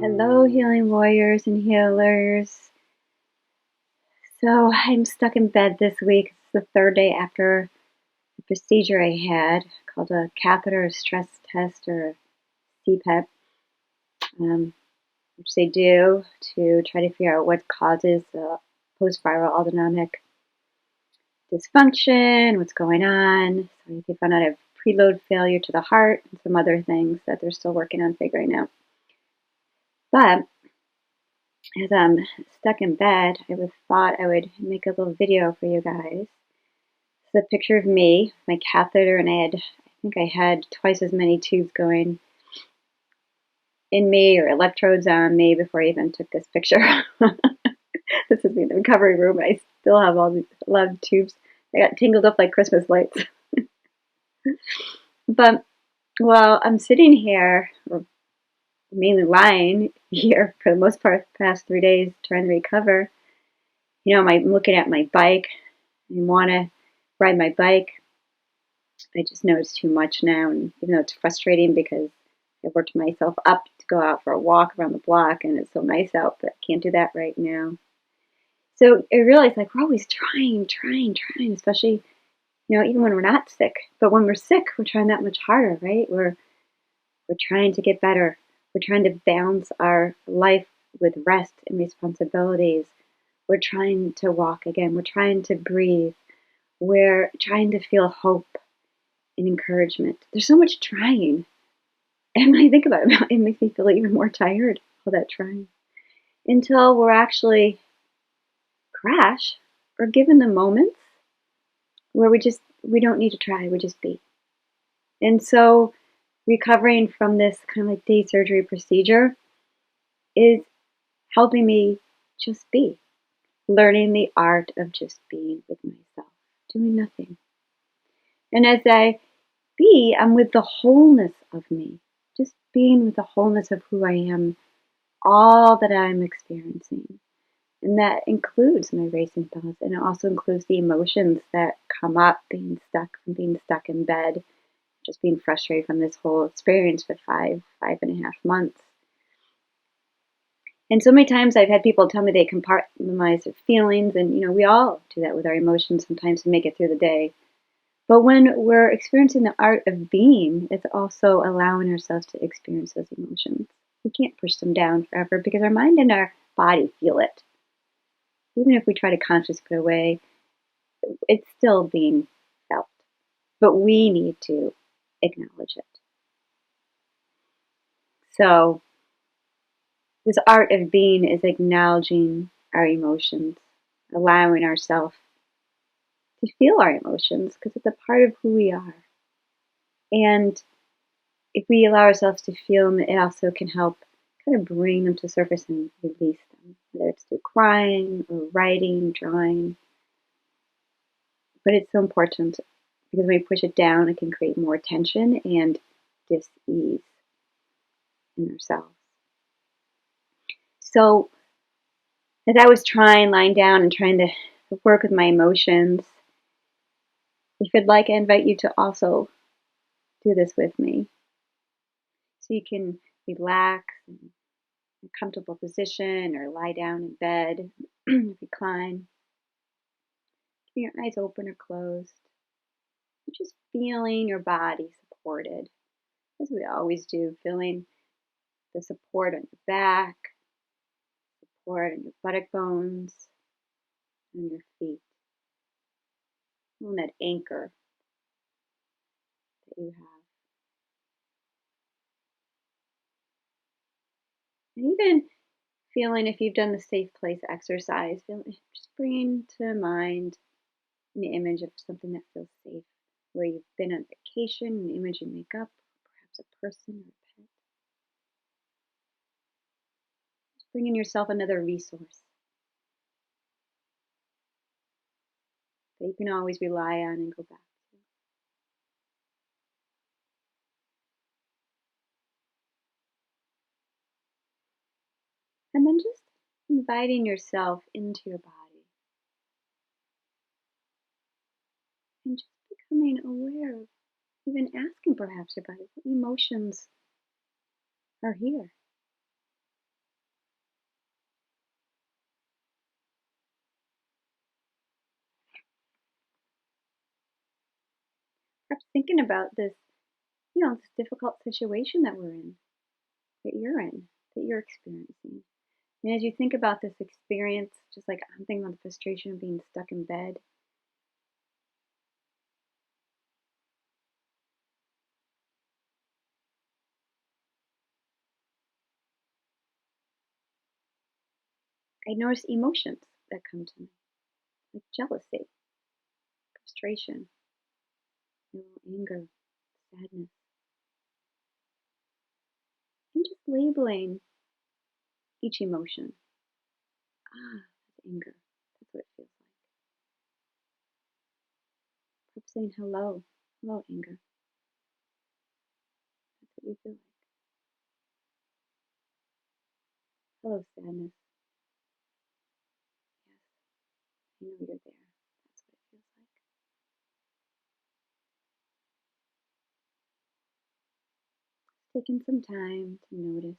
Hello, healing warriors and healers. So I'm stuck in bed this week. It's the third day after the procedure I had called a catheter stress test or CPAP, which they do to try to figure out what causes post-viral autonomic dysfunction, what's going on. So they found out I have preload failure to the heart and some other things that they're still working on figuring out. But as I'm stuck in bed, I thought I would make a little video for you guys. It's a picture of me, my catheter, and I think I had twice as many tubes going in me or electrodes on me before I even took this picture. This is me in the recovery room, and I still have a lot of tubes. They got tangled up like Christmas lights. But while I'm sitting here, or mainly lying here for the most part the past 3 days trying to recover, I'm looking at my bike. I want to ride my bike. I just know it's too much now, and even though it's frustrating because I worked myself up to go out for a walk around the block, and it's so nice out, but I can't do that right now. So I realized, like, we're always trying, especially, even when we're not sick. But when we're sick, we're trying that much harder, right? We're trying to get better. We're trying to balance our life with rest and responsibilities. We're trying to walk again. We're trying to breathe. We're trying to feel hope and encouragement. There's so much trying. And when I think about it, it makes me feel even more tired, all that trying. Until we're actually crash or given the moments where we don't need to try, we just be. And so recovering from this kind of like day surgery procedure is helping me just be. Learning the art of just being with myself, doing nothing. And as I be, I'm with the wholeness of me, just being with the wholeness of who I am, all that I'm experiencing. And that includes my racing thoughts, and it also includes the emotions that come up being stuck in bed, just being frustrated from this whole experience for five and a half months. And so many times I've had people tell me they compartmentalize their feelings, and we all do that with our emotions sometimes to make it through the day. But when we're experiencing the art of being, it's also allowing ourselves to experience those emotions. We can't push them down forever because our mind and our body feel it. Even if we try to consciously put it away, it's still being felt. But we need to acknowledge it. So this art of being is acknowledging our emotions, allowing ourselves to feel our emotions because it's a part of who we are. And if we allow ourselves to feel them, it also can help kind of bring them to the surface and release them, whether it's through crying or writing, drawing. But it's so important because when we push it down, it can create more tension and dis-ease in ourselves. So as I was lying down and trying to work with my emotions, if you'd like, I invite you to also do this with me. So you can relax in a comfortable position or lie down in bed, recline. Keep your eyes open or closed. Just feeling your body supported, as we always do, feeling the support on your back, support on your buttock bones, and your feet. And that anchor that you have. And even feeling, if you've done the safe place exercise, just bringing to mind an image of something that feels safe, where you've been on vacation, an image you make up, perhaps a person or a pet. Just bringing yourself another resource that you can always rely on and go back to. And then just inviting yourself into your body and just becoming aware of, even asking perhaps your body, what emotions are here? Perhaps thinking about this, this difficult situation that we're in, that you're in, that you're experiencing. And as you think about this experience, just like I'm thinking about the frustration of being stuck in bed, I notice emotions that come to me, like jealousy, frustration, anger, sadness, and just labeling each emotion. That's anger. That's what it feels like. Perhaps saying hello, hello, anger. That's what you feel like. Hello, sadness. Yes, I know you're there. That's what it feels like. Taking some time to notice.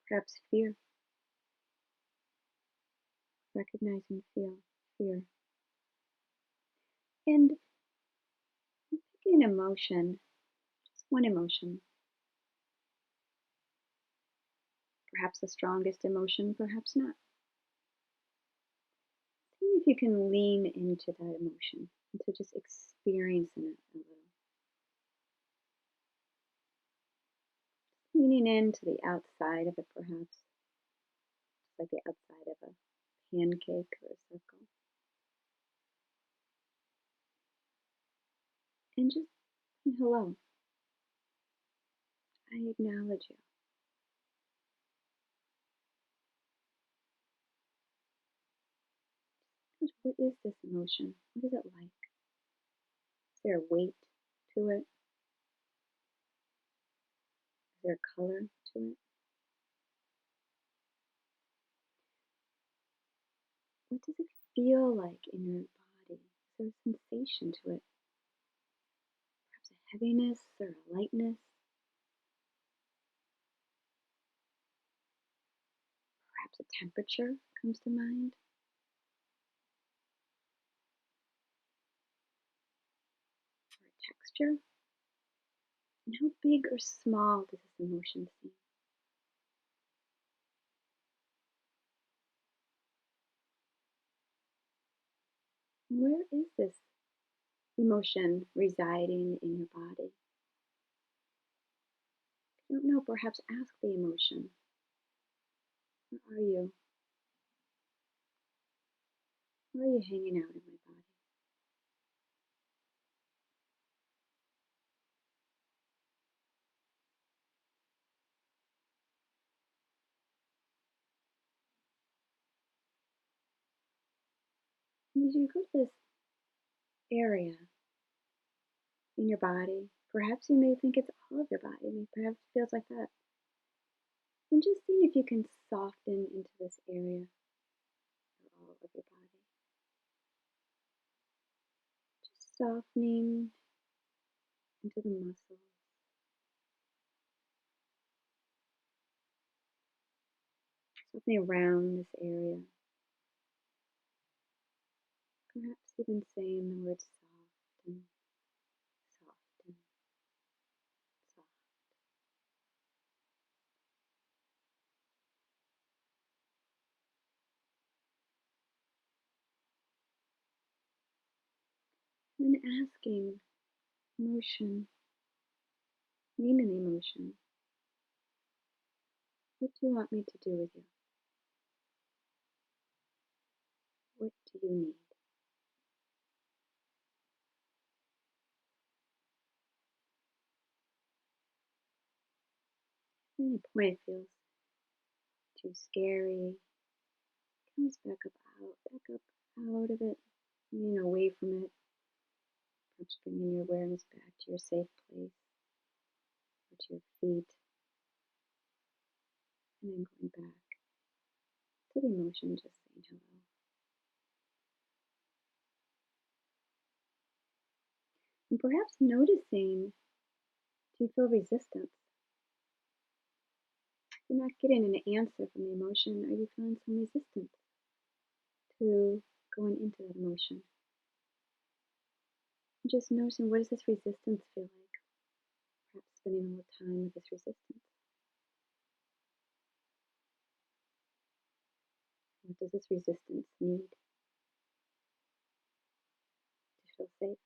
Perhaps fear. Recognize and feel fear. And picking an emotion, just one emotion. Perhaps the strongest emotion, perhaps not. See if you can lean into that emotion, into just experiencing it a little. Leaning into the outside of it, perhaps, just like the outside of a pancake or a circle. And just hello. I acknowledge you. What is this emotion? What is it like? Is there a weight to it? Is there a color to it? What does it feel like in your body? Is there a sensation to it? Perhaps a heaviness or a lightness? Perhaps a temperature comes to mind? Or a texture? And how big or small does this emotion seem? And where is this emotion residing in your body? If you don't know, perhaps ask the emotion. Where are you? Where are you hanging out in my body? And as you go to this area in your body, perhaps you may think it's all of your body. Perhaps it feels like that. And just seeing if you can soften into this area or all of your body. Just softening into the muscles, softening around this area. Perhaps even saying the word soft and soft and soft. And then asking emotion, naming the emotion. What do you want me to do with you? What do you need? At any point it feels too scary, comes back up out of it, away from it. Perhaps bringing your awareness back to your safe place or to your feet, and then going back to the emotion, just saying hello. And perhaps noticing, do you feel resistance? You're not getting an answer from the emotion. Are you feeling some resistance to going into that emotion? And just noticing, what does this resistance feel like? Perhaps spending a little time with this resistance. What does this resistance need to feel safe?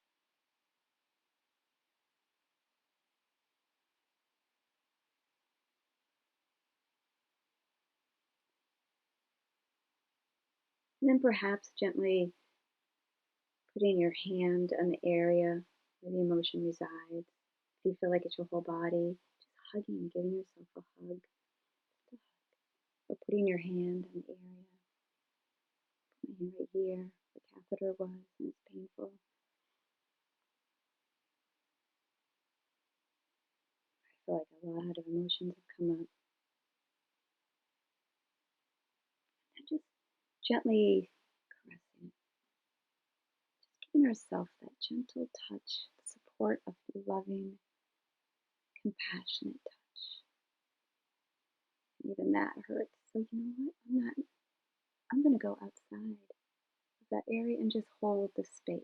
And then perhaps gently putting your hand on the area where the emotion resides. If you feel like it's your whole body, just hugging, giving yourself a hug. Just a hug. Or putting your hand on the area. Put my hand right here, where the catheter was, and it's painful. I feel like a lot of emotions have come up. And just gently caressing it. Just giving ourselves that gentle touch, the support of loving, compassionate touch. And even that hurts. So you know what? I'm going to go outside of that area and just hold the space,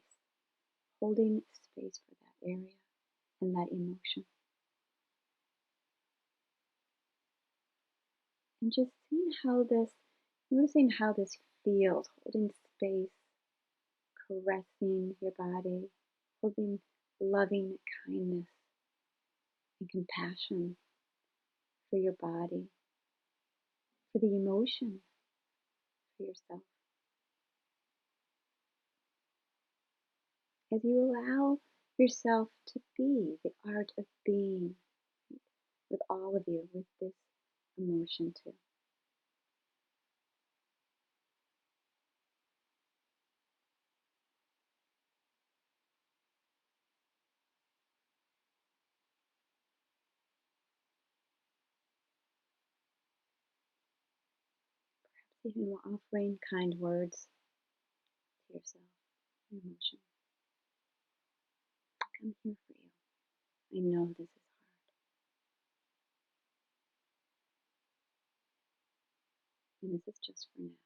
holding space for that area and that emotion. And just noticing how this feels, holding space, caressing your body, holding loving kindness and compassion for your body, for the emotion, for yourself. As you allow yourself to be the art of being with all of you, with this emotion too. Even while offering kind words to yourself, your emotion. I'm here for you. I know this is hard. And this is just for now.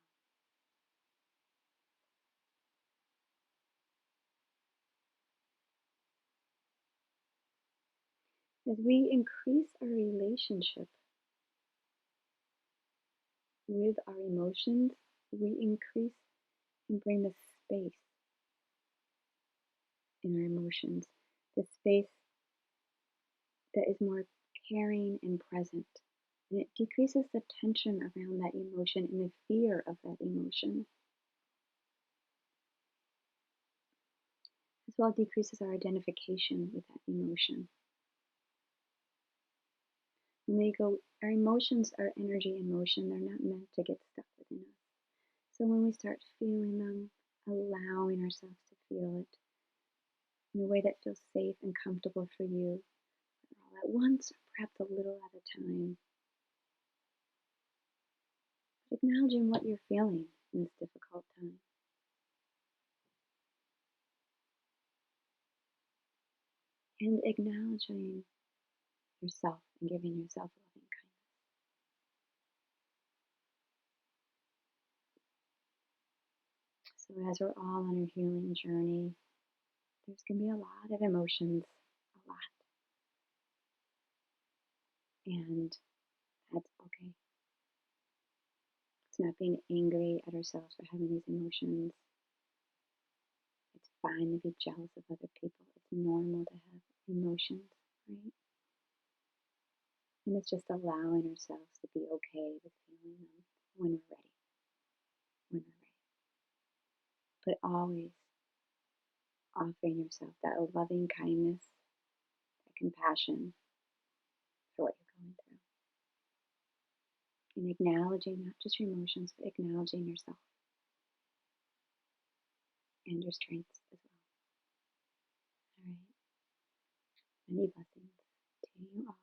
As we increase our relationship with our emotions, we increase and bring the space in our emotions, the space that is more caring and present. And it decreases the tension around that emotion and the fear of that emotion. As well, it decreases our identification with that emotion. When we go, our emotions are energy in motion. They're not meant to get stuck within us. So when we start feeling them, allowing ourselves to feel it in a way that feels safe and comfortable for you, all at once, or perhaps a little at a time. But acknowledging what you're feeling in this difficult time. And acknowledging yourself and giving yourself loving kindness. So as we're all on our healing journey, there's going to be a lot of emotions, a lot. And that's okay. It's not being angry at ourselves for having these emotions. It's fine to be jealous of other people. It's normal to have emotions, right? And it's just allowing ourselves to be okay with feeling them when we're ready. When we're ready. But always offering yourself that loving kindness, that compassion for what you're going through. And acknowledging not just your emotions, but acknowledging yourself and your strengths as well. All right. Many blessings to you all.